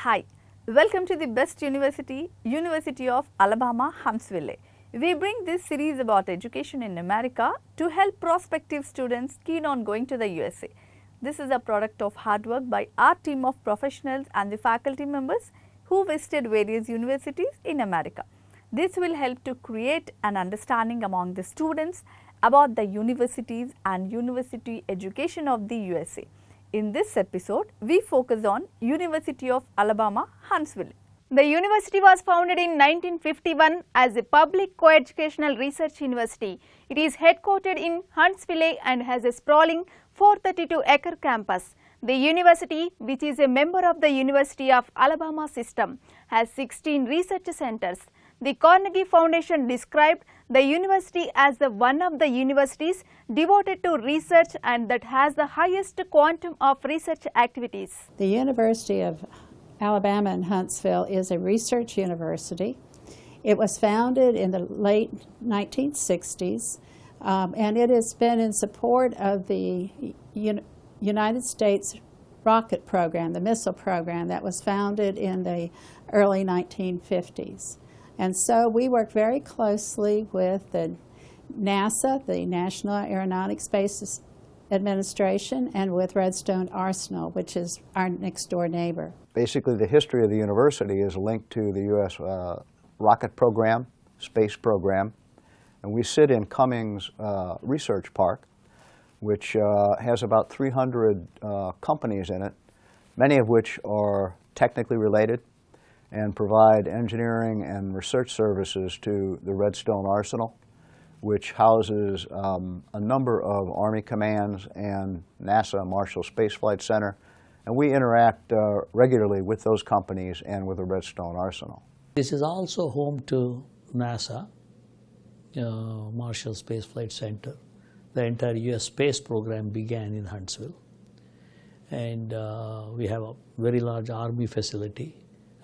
Hi, welcome to the best university, University of Alabama, Huntsville. We bring this series about education in America to help prospective students keen on going to the USA. This is a product of hard work by our team of professionals and the faculty members who visited various universities in America. This will help to create an understanding among the students about the universities and university education of the USA. In this episode, we focus on University of Alabama, Huntsville. The university was founded in 1951 as a public co-educational research university. It is headquartered in Huntsville and has a sprawling 432-acre campus. The university, which is a member of the University of Alabama system, has 16 research centers. The Carnegie Foundation described the university as one of the universities devoted to research and that has the highest quantum of research activities. The University of Alabama in Huntsville is a research university. It was founded in the late 1960s, and it has been in support of the United States rocket program, the missile program that was founded in the early 1950s. And so we work very closely with the NASA, the National Aeronautics Space Administration, and with Redstone Arsenal, which is our next door neighbor. Basically, the history of the university is linked to the U.S. rocket program, space program, and we sit in Cummings Research Park, which has about 300 companies in it, many of which are technically related and provide engineering and research services to the Redstone Arsenal, which houses a number of Army commands and NASA Marshall Space Flight Center, and we interact regularly with those companies and with the Redstone Arsenal. This is also home to NASA, Marshall Space Flight Center. The entire U.S. space program began in Huntsville, and we have a very large Army facility,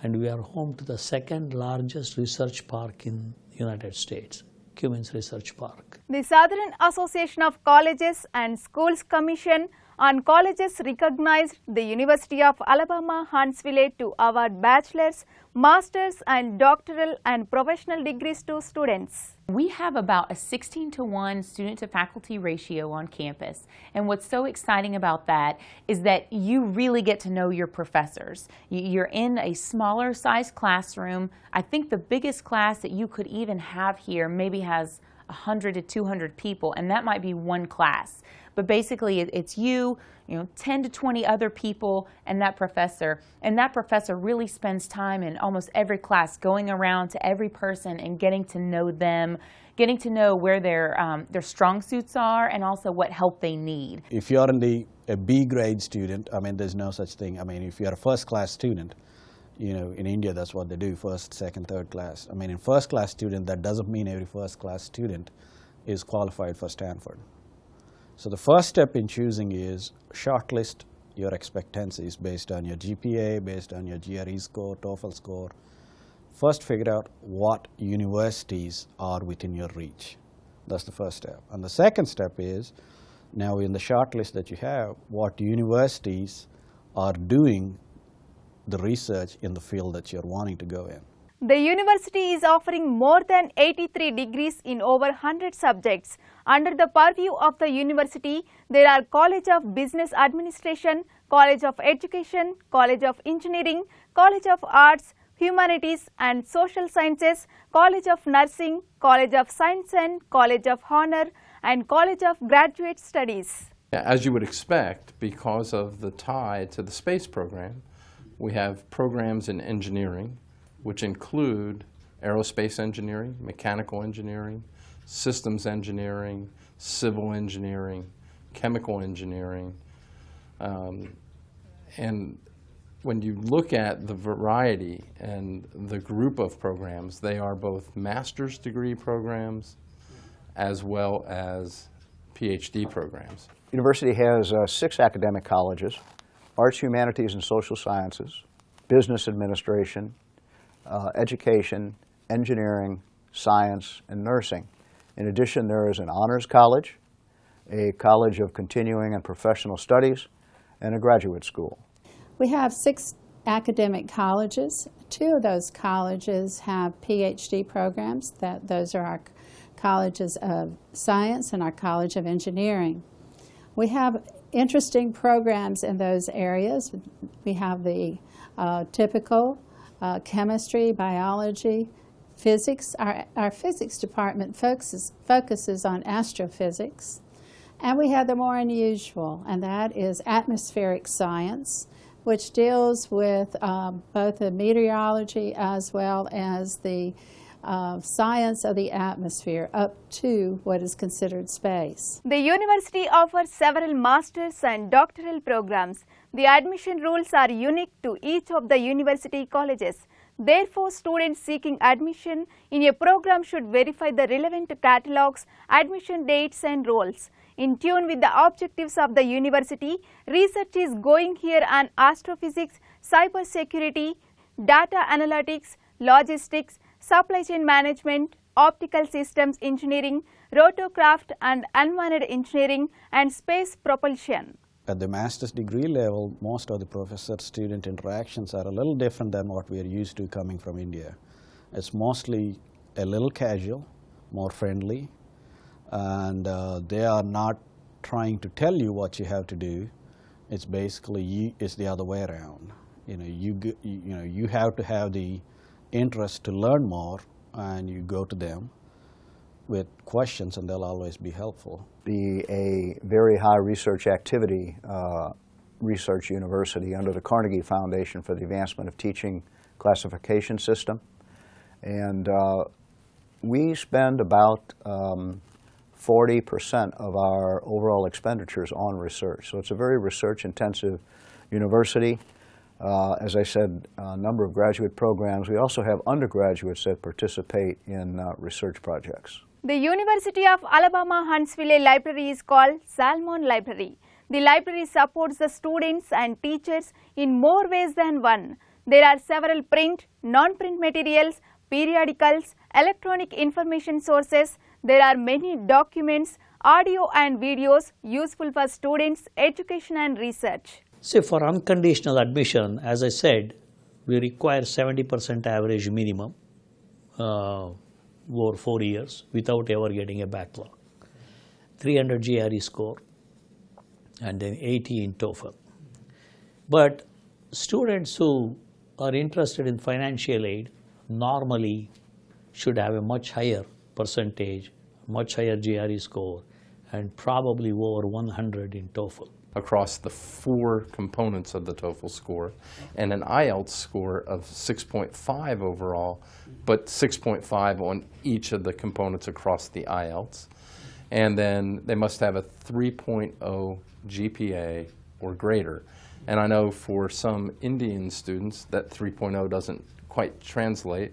and we are home to the second largest research park in the United States, Cummings Research Park. The Southern Association of Colleges and Schools Commission on Colleges recognized the University of Alabama, Huntsville to award bachelor's, master's and doctoral and professional degrees to students. We have about a 16-to-1 student-to-faculty ratio on campus, and what's so exciting about that is that you really get to know your professors. You're in a smaller size classroom. I think the biggest class that you could even have here maybe has 100 to 200 people, and that might be one class. But basically, it's you, 10 to 20 other people, and that professor. And that professor really spends time in almost every class going around to every person and getting to know them, getting to know where their strong suits are and also what help they need. If you're a B grade student, there's no such thing. If you're a first class student, in India, that's what they do, first, second, third class. In first class student, that doesn't mean every first class student is qualified for Stanford. So the first step in choosing is shortlist your expectancies based on your GPA, based on your GRE score, TOEFL score. First figure out what universities are within your reach. That's the first step. And the second step is, now in the shortlist that you have, what universities are doing the research in the field that you're wanting to go in. The university is offering more than 83 degrees in over 100 subjects. Under the purview of the university, there are College of Business Administration, College of Education, College of Engineering, College of Arts, Humanities and Social Sciences, College of Nursing, College of Science and College of Honor, and College of Graduate Studies. As you would expect, because of the tie to the space program, we have programs in engineering, which include aerospace engineering, mechanical engineering, systems engineering, civil engineering, chemical engineering. And when you look at the variety and the group of programs, they are both master's degree programs as well as PhD programs. The university has 6 academic colleges: Arts, Humanities and Social Sciences, Business Administration, Education, Engineering, Science, and Nursing. In addition, there is an honors college, a college of continuing and professional studies, and a graduate school. We have 6 academic colleges. 2 of those colleges have PhD programs. Those are our colleges of science and our College of Engineering. We have interesting programs in those areas. We have the typical chemistry, biology, physics. Our physics department focuses on astrophysics. And we have the more unusual, and that is atmospheric science, which deals with both the meteorology as well as the science of the atmosphere up to what is considered space. The university offers several master's and doctoral programs. The admission rules are unique to each of the university colleges. Therefore, students seeking admission in a program should verify the relevant catalogs, admission dates and roles. In tune with the objectives of the university, research is going here on astrophysics, cybersecurity, data analytics, logistics, supply chain management, optical systems engineering, rotorcraft and unmanned engineering, and space propulsion. At the master's degree level, most of the professor-student interactions are a little different than what we are used to coming from India. It's mostly a little casual, more friendly, and they are not trying to tell you what you have to do. It's basically it's the other way around. You have to have the interest to learn more, and you go to them with questions, and they'll always be helpful. Be a very high research activity research university under the Carnegie Foundation for the Advancement of Teaching classification system. And we spend about 40% of our overall expenditures on research. So it's a very research-intensive university. As I said, a number of graduate programs. We also have undergraduates that participate in research projects. The University of Alabama Huntsville library is called Salmon Library. The library supports the students and teachers in more ways than one. There are several print, non-print materials, periodicals, electronic information sources. There are many documents, audio and videos useful for students' education and research. See, for unconditional admission, as I said, we require 70% average minimum over 4 years without ever getting a backlog. 300 GRE score and then 80 in TOEFL. But students who are interested in financial aid normally should have a much higher percentage, much higher GRE score, and probably over 100 in TOEFL. Across the 4 components of the TOEFL score, and an IELTS score of 6.5 overall, but 6.5 on each of the components across the IELTS. And then they must have a 3.0 GPA or greater. And I know for some Indian students that 3.0 doesn't quite translate.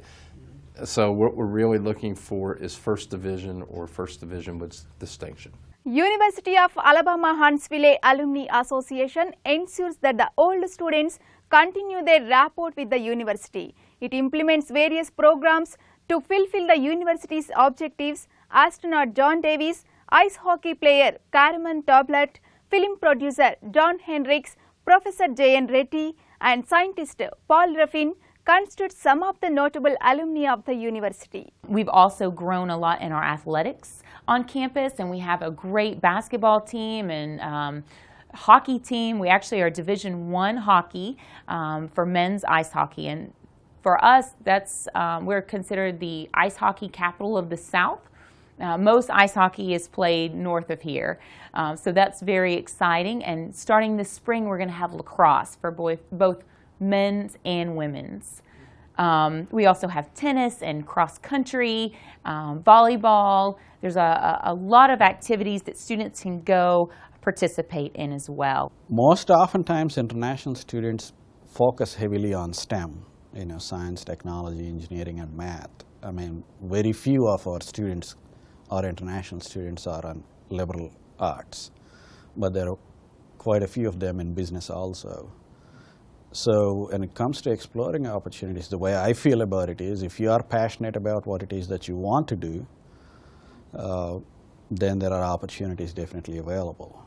So what we're really looking for is first division or first division with distinction. University of Alabama Huntsville Alumni Association ensures that the old students continue their rapport with the university. It implements various programs to fulfill the university's objectives. Astronaut John Davis, ice hockey player Karaman Toblet, film producer Don Hendricks, Professor J.N. Reddy, and scientist Paul Ruffin constitute some of the notable alumni of the university. We've also grown a lot in our athletics on campus, and we have a great basketball team and hockey team. We actually are Division I hockey for men's ice hockey, and for us, that's we're considered the ice hockey capital of the South. Most ice hockey is played north of here, so that's very exciting. And starting this spring, we're going to have lacrosse for both men's and women's. We also have tennis and cross country, volleyball. There's a lot of activities that students can go participate in as well. Most oftentimes international students focus heavily on STEM, science, technology, engineering and math. I mean, very few of our students, our international students, are on liberal arts, but there are quite a few of them in business also. So when it comes to exploring opportunities, the way I feel about it is, if you are passionate about what it is that you want to do, then there are opportunities definitely available.